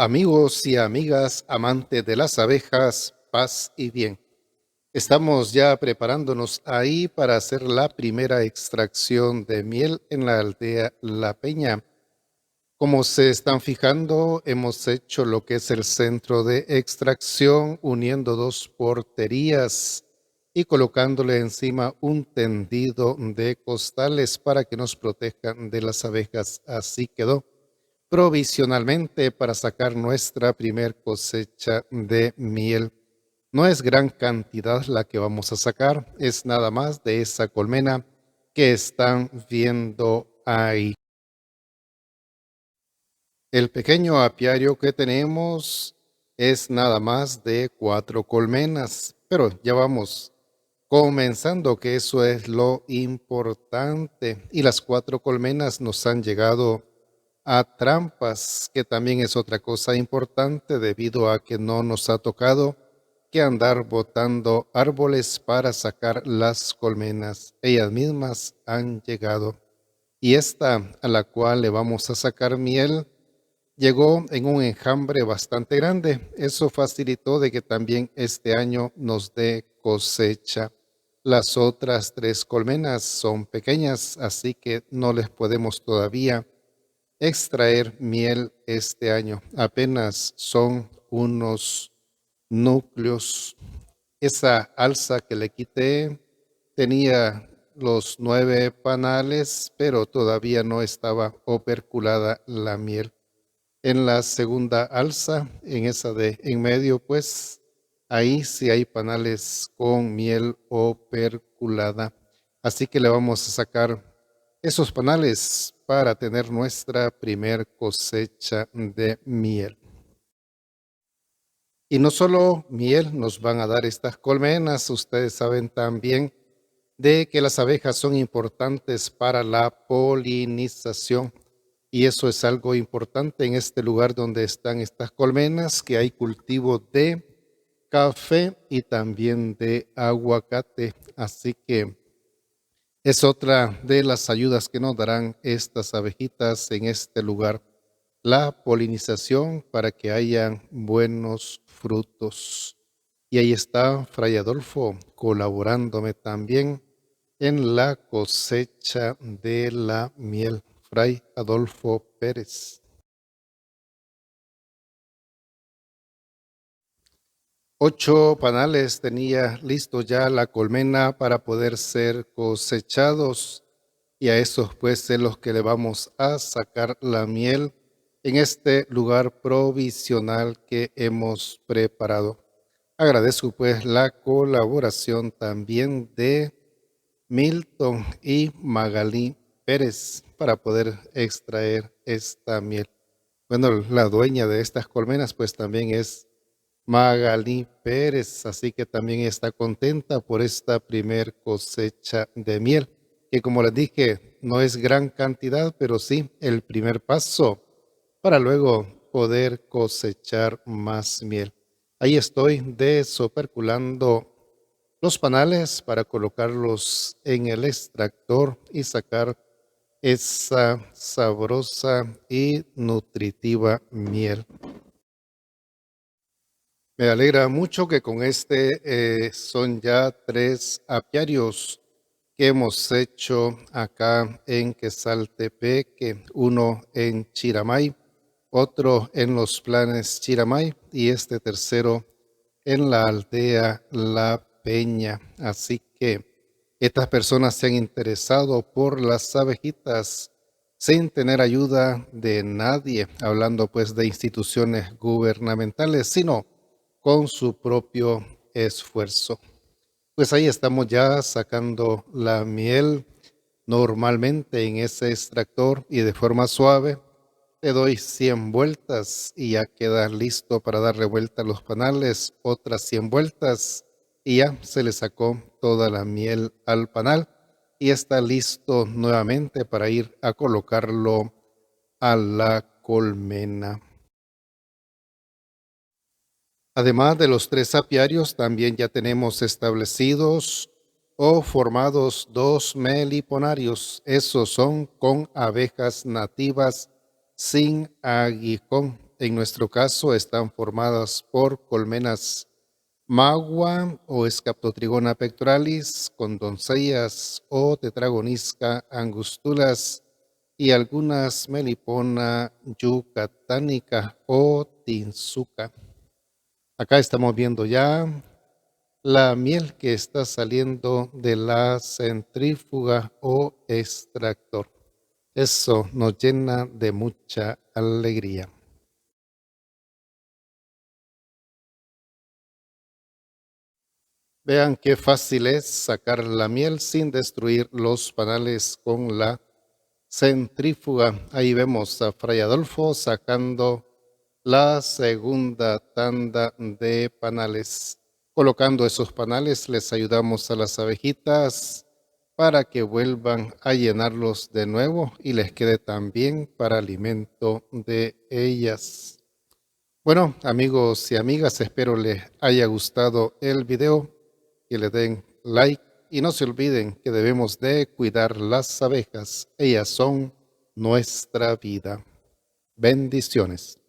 Amigos y amigas, amantes de las abejas, paz y bien. Estamos ya preparándonos ahí para hacer la primera extracción de miel en la aldea La Peña. Como se están fijando, hemos hecho lo que es el centro de extracción uniendo dos porterías y colocándole encima un tendido de costales para que nos protejan de las abejas. Así quedó provisionalmente para sacar nuestra primer cosecha de miel. No es gran cantidad la que vamos a sacar, es nada más de esa colmena que están viendo ahí. El pequeño apiario que tenemos es nada más de 4 colmenas, pero ya vamos comenzando, que eso es lo importante. Y las 4 colmenas nos han llegado a trampas, que también es otra cosa importante debido a que no nos ha tocado que andar botando árboles para sacar las colmenas. Ellas mismas han llegado. Y esta a la cual le vamos a sacar miel llegó en un enjambre bastante grande. Eso facilitó de que también este año nos dé cosecha. Las otras 3 colmenas son pequeñas, así que no les podemos todavía extraer miel este año. Apenas son unos núcleos. Esa alza que le quité tenía los 9 panales, pero todavía no estaba operculada la miel. En la segunda alza, en esa de en medio, pues ahí sí hay panales con miel operculada. Así que le vamos a sacar esos panales para tener nuestra primer cosecha de miel. Y no solo miel nos van a dar estas colmenas, ustedes saben también de que las abejas son importantes para la polinización. Y eso es algo importante en este lugar donde están estas colmenas, que hay cultivo de café y también de aguacate. Así que es otra de las ayudas que nos darán estas abejitas en este lugar, la polinización para que hayan buenos frutos. Y ahí está Fray Adolfo colaborándome también en la cosecha de la miel. Fray Adolfo Pérez. 8 panales tenía listo ya la colmena para poder ser cosechados, y a esos pues es los que le vamos a sacar la miel en este lugar provisional que hemos preparado. Agradezco pues la colaboración también de Milton y Magalí Pérez para poder extraer esta miel. Bueno, la dueña de estas colmenas pues también es Magalí Pérez, así que también está contenta por esta primer cosecha de miel, que como les dije, no es gran cantidad, pero sí el primer paso para luego poder cosechar más miel. Ahí estoy desoperculando los panales para colocarlos en el extractor y sacar esa sabrosa y nutritiva miel. Me alegra mucho que con son ya 3 apiarios que hemos hecho acá en Quesaltepeque, uno en Chiramay, otro en los planes Chiramay y este tercero en la aldea La Peña. Así que estas personas se han interesado por las abejitas sin tener ayuda de nadie, hablando pues de instituciones gubernamentales, sino con su propio esfuerzo. Pues ahí estamos ya sacando la miel normalmente en ese extractor y de forma suave. Le doy 100 vueltas y ya queda listo para darle vuelta a los panales, otras 100 vueltas y ya se le sacó toda la miel al panal y está listo nuevamente para ir a colocarlo a la colmena. Además de los 3 apiarios, también ya tenemos establecidos o formados 2 meliponarios. Esos son con abejas nativas sin aguijón. En nuestro caso están formadas por colmenas magua o Scaptotrigona pectoralis con doncellas o Tetragonisca angustulas y algunas Melipona yucatánica o tinsuca. Acá estamos viendo ya la miel que está saliendo de la centrífuga o extractor. Eso nos llena de mucha alegría. Vean qué fácil es sacar la miel sin destruir los panales con la centrífuga. Ahí vemos a Fray Adolfo sacando la segunda tanda de panales. Colocando esos panales les ayudamos a las abejitas para que vuelvan a llenarlos de nuevo y les quede también para alimento de ellas. Bueno, amigos y amigas, espero les haya gustado el video, que le den like y no se olviden que debemos de cuidar las abejas. Ellas son nuestra vida. Bendiciones.